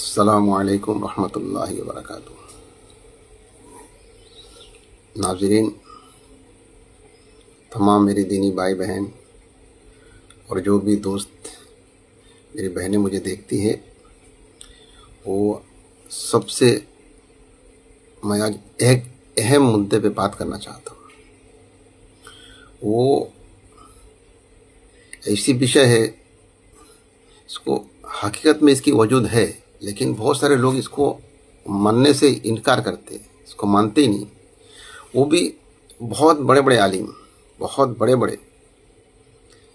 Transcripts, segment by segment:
अस्सलामुअलैकुम रहमतुल्लाहि व बरकातुहू। नाज़रीन, तमाम मेरी दीनी भाई बहन और जो भी दोस्त मेरी बहनें मुझे देखती हैं, वो सबसे मैं आज एक अहम मुद्दे पे बात करना चाहता हूँ। वो ऐसी विषय है, इसको हकीकत में इसकी वजूद है, लेकिन बहुत सारे लोग इसको मानने से इनकार करते हैं, इसको मानते ही नहीं। वो भी बहुत बड़े बड़े आलिम, बहुत बड़े बड़े,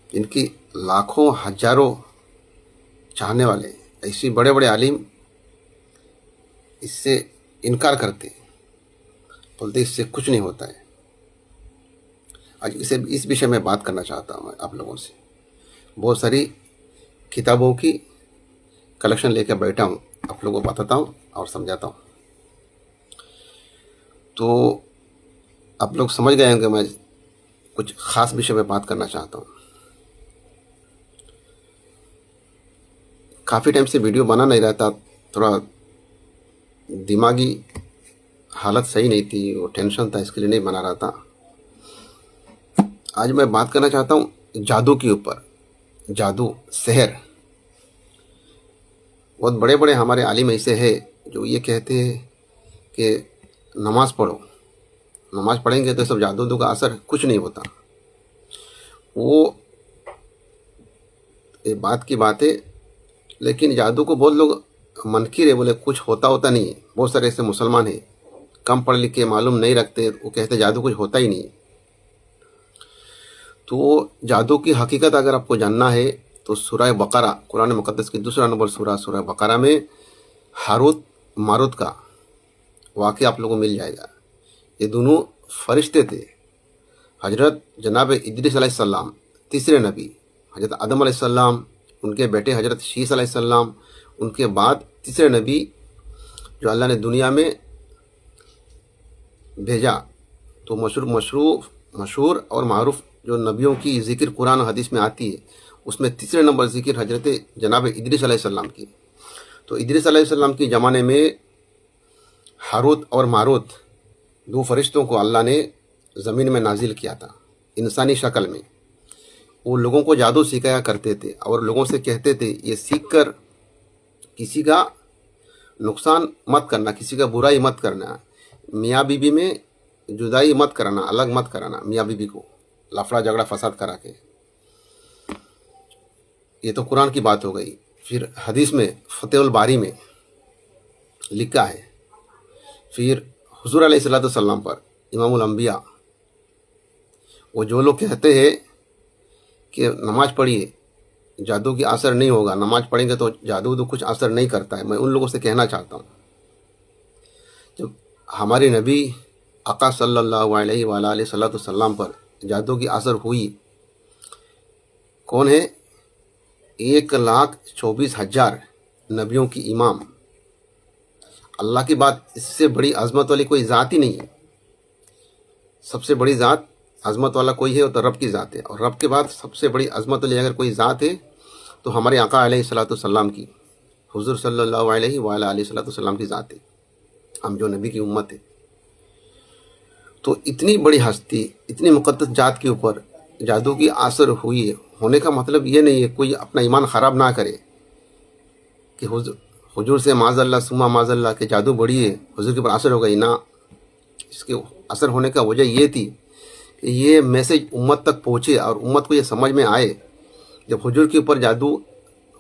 जिनकी लाखों हजारों चाहने वाले, ऐसे बड़े बड़े आलिम इससे इनकार करते, बोलते इससे कुछ नहीं होता है। आज इस विषय में बात करना चाहता हूँ मैं आप लोगों से। बहुत सारी किताबों की कलेक्शन लेकर बैठा हूँ, आप लोगों को बताता हूँ और समझाता हूँ, तो आप लोग समझ गए हैं कि मैं कुछ ख़ास विषय में बात करना चाहता हूँ। काफ़ी टाइम से वीडियो बना नहीं रहता, थोड़ा दिमागी हालत सही नहीं थी, वो टेंशन था, इसके लिए नहीं बना रहा था। आज मैं बात करना चाहता हूँ जादू के ऊपर। जादू, सहर। बहुत बड़े बड़े हमारे आलिम ऐसे हैं जो ये कहते हैं कि नमाज पढ़ो, नमाज पढ़ेंगे तो सब जादू का असर कुछ नहीं होता। वो ये बात की बात है, लेकिन जादू को बहुत लोग मनकीर है, बोले कुछ होता नहीं है। बहुत सारे ऐसे मुसलमान हैं, कम पढ़ लिख के, मालूम नहीं रखते, वो कहते जादू कुछ होता ही नहीं। तो जादू की हकीकत अगर आपको जानना है तो सूरह बकरा, कुरान मुकद्दस की दूसरा नंबर सूरह बकरा में हारूत मारूत का वाक़या आप लोगों को मिल जाएगा। ये दोनों फरिश्ते थे। हजरत जनाब इद्रिस अलैहिस्सलाम, तीसरे नबी, हजरत आदम अलैहिस्सलाम, उनके बेटे हजरत शीस अलैहिस्सलाम, उनके बाद तीसरे नबी जो अल्लाह ने दुनिया में भेजा। तो मशहूर और मारूफ जो नबियों की ज़िक्र कुरान हदीस में आती है, उसमें तीसरे नंबर ज़िक्र हजरत जनाब इद्रिस अलैहिस्सलाम की। तो इद्रिस अलैहिस्सलाम के ज़माने में हारूत और मारूत दो फरिश्तों को अल्लाह ने ज़मीन में नाजिल किया था, इंसानी शक्ल में। वो लोगों को जादू सिखाया करते थे और लोगों से कहते थे ये सीख कर किसी का नुकसान मत करना, किसी का बुराई मत करना, मियाँ बीबी में जुदाई मत कराना, अलग मत कराना मियाँ बीबी को, लफड़ा झगड़ा फसाद करा के। ये तो कुरान की बात हो गई। फिर हदीस में फतेहुल बारी में लिखा है। फिर हुजूर अलैहिस्सलाम पर इमामुल अंबिया, वो जो लोग कहते हैं कि नमाज पढ़िए, जादू की असर नहीं होगा, नमाज पढ़ेंगे तो जादू तो कुछ असर नहीं करता है, मैं उन लोगों से कहना चाहता हूँ, जब हमारे नबी आका सल्लल्लाहु अलैहि वसल्लम पर जादू की असर हुई, कौन है? 1,24,000 नबियों की इमाम। अल्लाह की बात, इससे बड़ी अजमत वाली कोई ज़ात ही नहीं है। सबसे बड़ी ज़ात अजमत वाला कोई है तो रब की ज़ात है, और रब के बाद सबसे बड़ी अजमत वाली अगर कोई ज़ात है तो हमारे आका अलैहिस्सलाम की, हुजूर सल्लल्लाहु अलैहि वसल्लम की ज़ात है, हम जो नबी की उम्मत है। तो इतनी बड़ी हस्ती, इतनी मुक़द्दस ज़ात के ऊपर जादू की असर हुई है, होने का मतलब ये नहीं है कोई अपना ईमान ख़राब ना करे कि हुजूर से माज़अल्लाह सुम्मा माज़अल्लाह के जादू बढ़ी है, हुजूर के ऊपर असर हो गई ना। इसके असर होने का वजह ये थी कि ये मैसेज उम्मत तक पहुँचे और उम्मत को ये समझ में आए, जब हुजूर के ऊपर जादू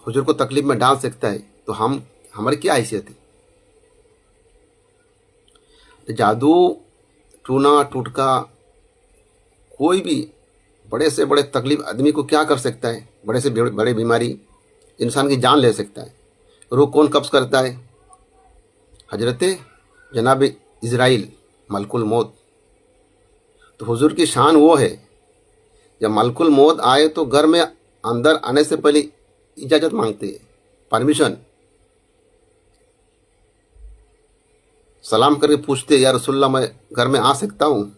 हुजूर को तकलीफ में डाल सकता है तो हमारी क्या हैसियत है। तो जादू, टूना टूटका, कोई भी बड़े से बड़े तकलीफ आदमी को क्या कर सकता है, बड़े से बड़े बीमारी इंसान की जान ले सकता है। रूह कौन कब्ज़ करता है? हजरत जनाब इज़राइल, मलकुल मौत। तो हुजूर की शान वो है, जब मलकुल मौत आए तो घर में अंदर आने से पहले इजाज़त मांगते हैं, परमिशन, सलाम करके पूछते या रसूलल्लाह मैं घर में आ सकता हूँ।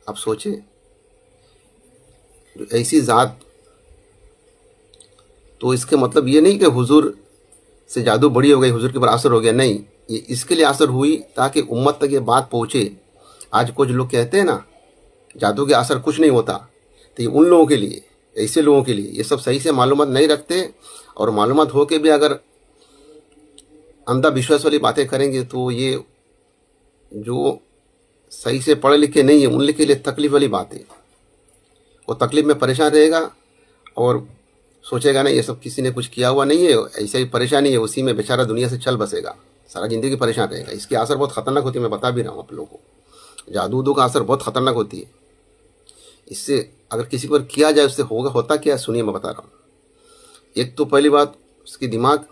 आप सोचिए, ऐसी ज़ात। तो इसके मतलब ये नहीं कि हुजूर से जादू बड़ी हो गई, हुजूर के ऊपर असर हो गया, नहीं, ये इसके लिए असर हुई ताकि उम्मत तक ये बात पहुँचे। आज कुछ लोग कहते हैं ना जादू के असर कुछ नहीं होता, तो ये उन लोगों के लिए, ऐसे लोगों के लिए, ये सब सही से मालूमात नहीं रखते, और मालूमात हो के भी अगर अंधविश्वास वाली बातें करेंगे तो ये जो सही से पढ़े लिखे नहीं है उनके लिए तकलीफ वाली बात है। वो तकलीफ में परेशान रहेगा और सोचेगा ना ये सब किसी ने कुछ किया हुआ नहीं है, ऐसे ही परेशानी है, उसी में बेचारा दुनिया से चल बसेगा, सारा ज़िंदगी परेशान रहेगा। इसकी असर बहुत ख़तरनाक होती है, मैं बता भी रहा हूँ आप लोगों को। जादू का असर बहुत ख़तरनाक होती है। इससे अगर किसी पर किया जाए उससे होता क्या, सुनिए मैं बता रहा हूँ। एक तो पहली बात, उसकी दिमाग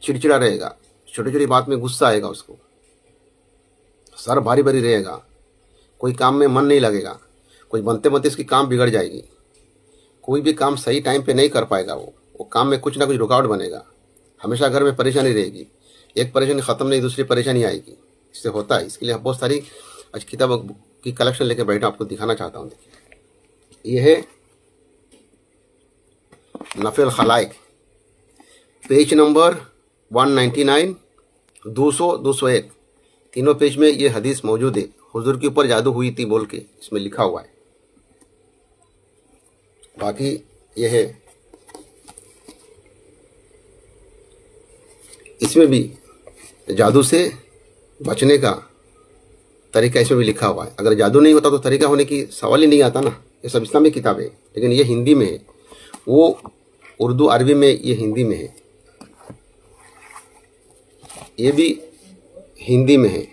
चिड़चिड़ा रहेगा, छोटी छोटी बात में गुस्सा आएगा उसको, सर भारी भारी रहेगा, कोई काम में मन नहीं लगेगा, कोई बनते बनते इसकी काम बिगड़ जाएगी, कोई भी काम सही टाइम पे नहीं कर पाएगा, वो काम में कुछ ना कुछ रुकावट बनेगा, हमेशा घर में परेशानी रहेगी, एक परेशानी ख़त्म नहीं दूसरी परेशानी आएगी। इससे होता है। इसके लिए बहुत सारी आज किताब की कलेक्शन लेके बैठा, आपको दिखाना चाहता हूँ। देखिए, ये है नफिल खलाइक, पेज नंबर 199, 200, 201, तीनों पेज में ये हदीस मौजूद है। हुजूर के ऊपर जादू हुई थी बोल के इसमें लिखा हुआ है। बाकी ये है, इसमें भी जादू से बचने का तरीका इसमें भी लिखा हुआ है। अगर जादू नहीं होता तो तरीका होने की सवाल ही नहीं आता ना। ये सब इस्लामिक किताब है, लेकिन ये हिंदी में है, वो उर्दू अरबी में, ये हिंदी में है, ये भी हिंदी में है।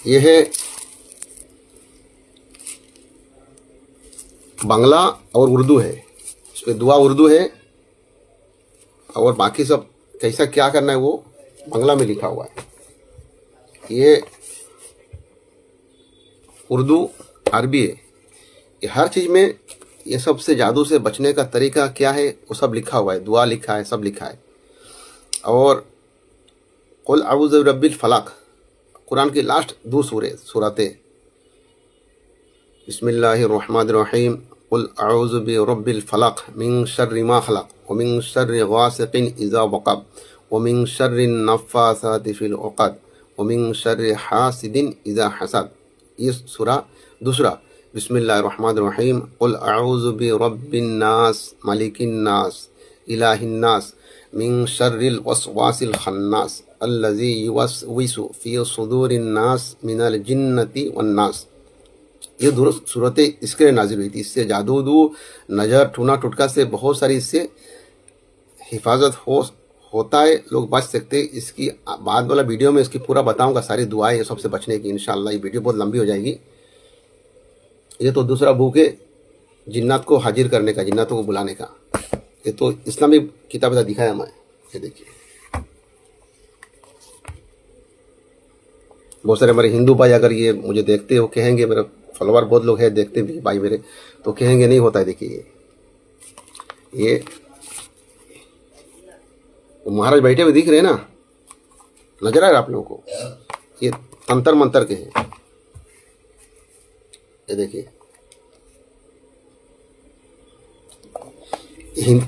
ये है बांग्ला और उर्दू है, इसमें दुआ उर्दू है और बाकी सब कैसा क्या करना है वो बांग्ला में लिखा हुआ है। ये उर्दू अरबी है। ये हर चीज़ में ये सब से जादू से बचने का तरीका क्या है वो सब लिखा हुआ है, दुआ लिखा है, सब लिखा है। और कुल अऊज़ु बिरब्बिल फलक, कुरान की लास्ट 2 सूरतें, बिस्मिल्लाहिर्रहमानिर्रहीम, कुल अऊज़ु बिरब्बिल फलक मिन शर्रि मा खलक व मिन शर्रि गासिकिन इज़ा वक़ब व मिन शर्रि नफ़्फ़ासाति फ़िल उक़द व मिन शर्रि हासिदिन इज़ा हसद। ये सूरा दूसरा, बिस्मिल्लाहिर्रहमानिर्रहीम, कुल अऊज़ु बिरब्बिन नास मलिकिन नास इलाहिन नास मिन शर्रिल वसवासिल खन्नास अल्लज़ी युवस्विसु फ़ी सुदूरिन नास मिनल जिन्नति वन नास। ये दो सूरतें इसके लिए नाजिल हुई थी। इससे जादू नज़र टूना टुटका से बहुत सारी इससे हिफाजत होता है, लोग बच सकते। इसकी बाद वाला वीडियो में इसकी पूरा बताऊंगा, सारी दुआएं ये सबसे बचने की इंशाअल्लाह। ये वीडियो बहुत लंबी हो जाएगी। ये तो दूसरा बुक है जिन्नात को हाजिर करने का, जिन्नातों को बुलाने का। ये तो इस्लामी किताब का दिखाया मैं। ये देखिए, बहुत सारे हमारे हिंदू भाई अगर ये मुझे देखते हो कहेंगे, मेरे फॉलोवर बहुत लोग हैं देखते भी भाई मेरे, तो कहेंगे नहीं होता है। देखिए ये महाराज बैठे हुए दिख रहे हैं ना, नजर आ रहा है आप लोगों को? ये तंत्र मंत्र के हैं। ये देखिए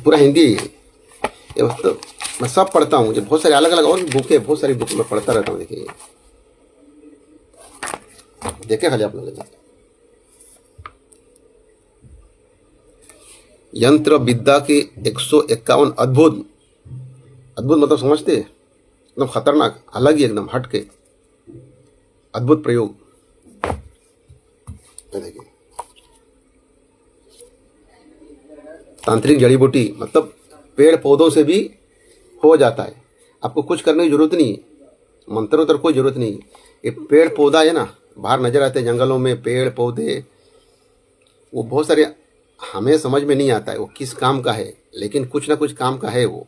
पूरा हिंदी है ये। तो मैं सब पढ़ता हूँ, मुझे बहुत सारे अलग अलग और भी बुक है, बहुत सारी बुक मैं पढ़ता रहता हूँ। देखिए देखे खाली आप लोग, यंत्र विद्या के 151 अद्भुत मतलब समझते, एकदम खतरनाक, अलग ही, एकदम हट के अद्भुत प्रयोग। देखिए तांत्रिक जड़ी बूटी, मतलब पेड़ पौधों से भी हो जाता है, आपको कुछ करने की जरूरत नहीं है, मंत्रों तक कोई जरूरत नहीं है। ये पेड़ पौधा है ना, बाहर नजर आते हैं जंगलों में पेड़ पौधे, वो बहुत सारे हमें समझ में नहीं आता है वो किस काम का है, लेकिन कुछ ना कुछ काम का है वो।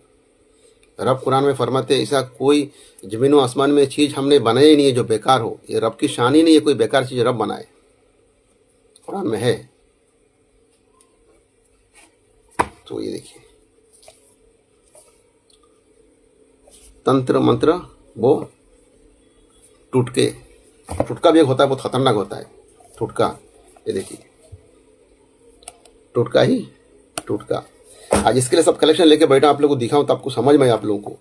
रब कुरान में फरमाते ऐसा कोई जमीन व आसमान में चीज़ हमने बनाई ही नहीं है जो बेकार हो। ये रब की शान ही नहीं है कोई बेकार चीज़ रब बनाए, कुरान में है। तो ये देखिए तंत्र मंत्र, वो टुटका भी एक होता है, बहुत खतरनाक होता है टुटका। ये देखिए टोटका ही टोटका। आज इसके लिए सब कलेक्शन लेके बैठा, आप लोगों को दिखाऊं तो आपको समझ में आए आप लोगों को।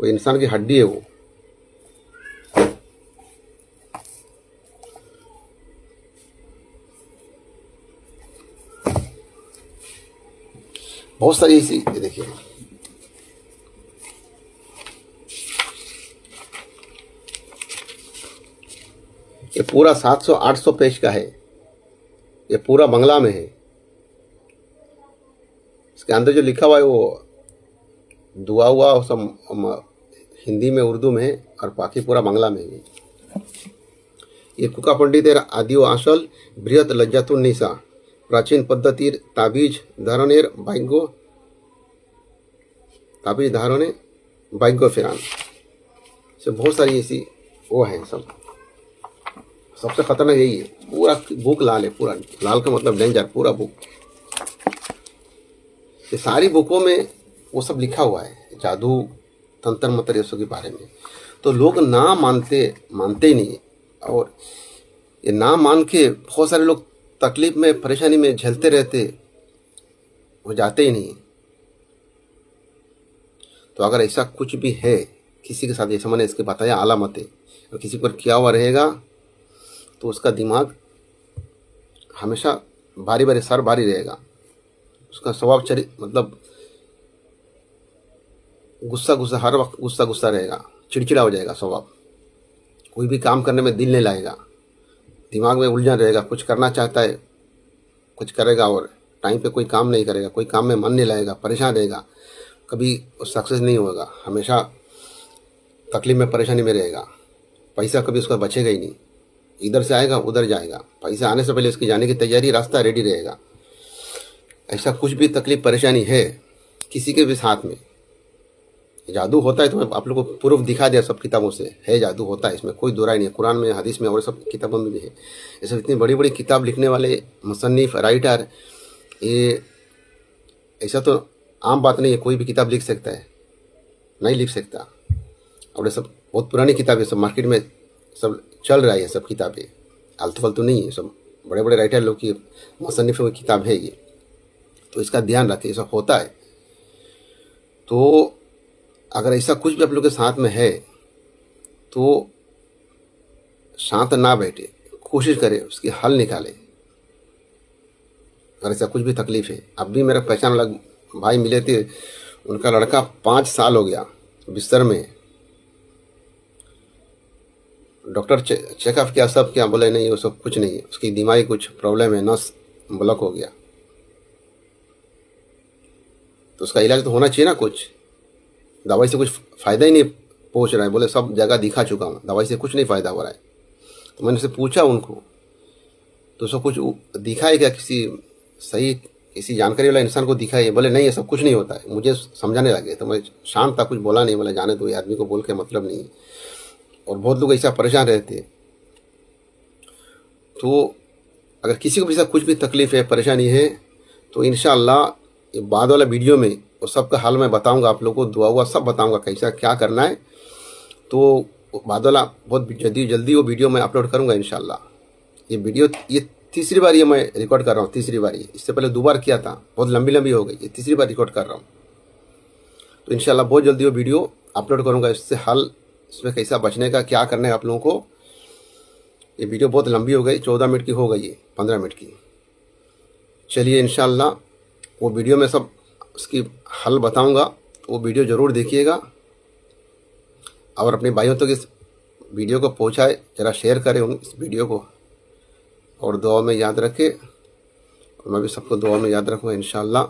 वो इंसान की हड्डी है वो। बहुत सारी ऐसी, ये देखिए ये पूरा 700-800 पेज का है। ये पूरा बंगला में है। इसके अंदर जो लिखा हुआ है वो दुआ हुआ सब हिंदी में, उर्दू में है, और बाकी पूरा बांग्ला में है। ये कुका पंडितेर आदिओ आसल बृहत लज्जातुन्निसा प्राचीन पद्धतिर ताबीज धारनेर भाग्य फिरान से बहुत सारी ऐसी वो है। सबसे खतरनाक यही है। पूरा बुक लाल है, पूरा लाल का मतलब डेंजर, पूरा बुक। ये सारी बुकों में वो सब लिखा हुआ है, जादू तंत्र मंत्र ये सब के बारे में। तो लोग ना मानते ही नहीं। और ये ना मान के बहुत सारे लोग तकलीफ में, परेशानी में झेलते रहते, वो जाते ही नहीं। तो अगर ऐसा कुछ भी है किसी के साथ, जैसे मैंने इसके बताया आलामतें, और किसी पर किया हुआ रहेगा तो उसका दिमाग हमेशा भारी भारी, सर भारी रहेगा। उसका स्वभाव मतलब गुस्सा, हर वक्त गुस्सा रहेगा, चिड़चिड़ा हो जाएगा स्वभाव। कोई भी काम करने में दिल नहीं लगेगा, दिमाग में उलझन रहेगा। कुछ करना चाहता है, कुछ करेगा और टाइम पे कोई काम नहीं करेगा, कोई काम में मन नहीं लगेगा, परेशान रहेगा, कभी सक्सेस नहीं होगा, हमेशा तकलीफ में, परेशानी में रहेगा। पैसा कभी उसका बचेगा ही नहीं, इधर से आएगा उधर जाएगा। पैसा आने से पहले उसकी जाने की तैयारी, रास्ता रेडी रहेगा। ऐसा कुछ भी तकलीफ परेशानी है किसी के भी साथ में, जादू होता है। तो मैं आप लोगों को प्रूफ दिखा दिया सब किताबों से, है जादू होता है, इसमें कोई दो राय नहीं है। कुरान में, हदीस में और सब किताबों में भी है। ऐसे इतनी बड़ी बड़ी किताब लिखने वाले मुसन्निफ, राइटर, ये ऐसा तो आम बात नहीं है कोई भी किताब लिख सकता है, नहीं लिख सकता। और ये सब बहुत पुरानी किताबें, सब मार्केट में सब चल रहा है। ये सब किताबें आलतू फालतू नहीं है, सब बड़े बड़े राइटर लोग की, मुसन्निफों की किताब है ये। तो इसका ध्यान रखें, ऐसा होता है। तो अगर ऐसा कुछ भी आप लोग के साथ में है तो शांत ना बैठे, कोशिश करें उसकी हल निकाले। अगर ऐसा कुछ भी तकलीफ है, अब भी मेरा पहचान वाला भाई मिले थे, उनका लड़का 5 साल हो गया बिस्तर में। डॉक्टर चेकअप किया, सब क्या, बोले नहीं वो सब कुछ नहीं है, उसकी दिमागी कुछ प्रॉब्लम है, नस ब्लॉक हो गया। तो उसका इलाज तो होना चाहिए ना। कुछ दवाई से कुछ फ़ायदा ही नहीं पहुंच रहा है। बोले सब जगह दिखा चुका हूँ, दवाई से कुछ नहीं फ़ायदा हो रहा है। तो मैंने उनसे पूछा उनको, तो सब कुछ दिखा है क्या, किसी जानकारी वाला इंसान को दिखा है? बोले नहीं, ये सब कुछ नहीं होता है। मुझे समझाने लगे तो मैं शांत था, कुछ बोला नहीं। बोला जाने दो, ये आदमी को बोल के मतलब नहीं। और बहुत लोग ऐसा परेशान रहते। तो अगर किसी को भी ऐसा कुछ भी तकलीफ है, परेशानी है, तो इंशाअल्लाह ये बाद वाला वीडियो में वो सबका हाल मैं बताऊंगा आप लोगों को, दुआ हुआ सब बताऊंगा कैसा क्या करना है। तो बाद वाला बहुत जल्दी वो वीडियो मैं अपलोड करूंगा इंशाअल्लाह। ये वीडियो ये तीसरी बार ये मैं रिकॉर्ड कर रहा हूँ, तीसरी बार। इससे पहले 2 बार किया था, बहुत लंबी हो गई। ये तीसरी बार रिकॉर्ड कर रहा हूँ। तो इंशाअल्लाह बहुत जल्दी वो वीडियो अपलोड करूँगा। इससे हल, इसमें कैसा बचने का, क्या करना है आप लोगों को। ये वीडियो बहुत लंबी हो गई, 14 मिनट की हो गई है, 15 मिनट की। चलिए इंशाअल्लाह वो वीडियो में सब उसकी हल बताऊंगा, वो वीडियो ज़रूर देखिएगा। और अपने भाइयों तक इस वीडियो को पहुंचाए, ज़रा शेयर करें इस वीडियो को, और दुआ में याद रखें। और मैं भी सबको दुआ में याद रखूँगा इंशाअल्लाह।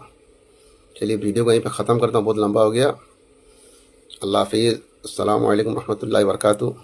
चलिए वीडियो को यहीं पे ख़त्म करता हूँ, बहुत लंबा हो गया। अल्लाह हाफ़िज़। अस्सलामु अलैकुम रहमतुल्लाहि व बरकातुहू।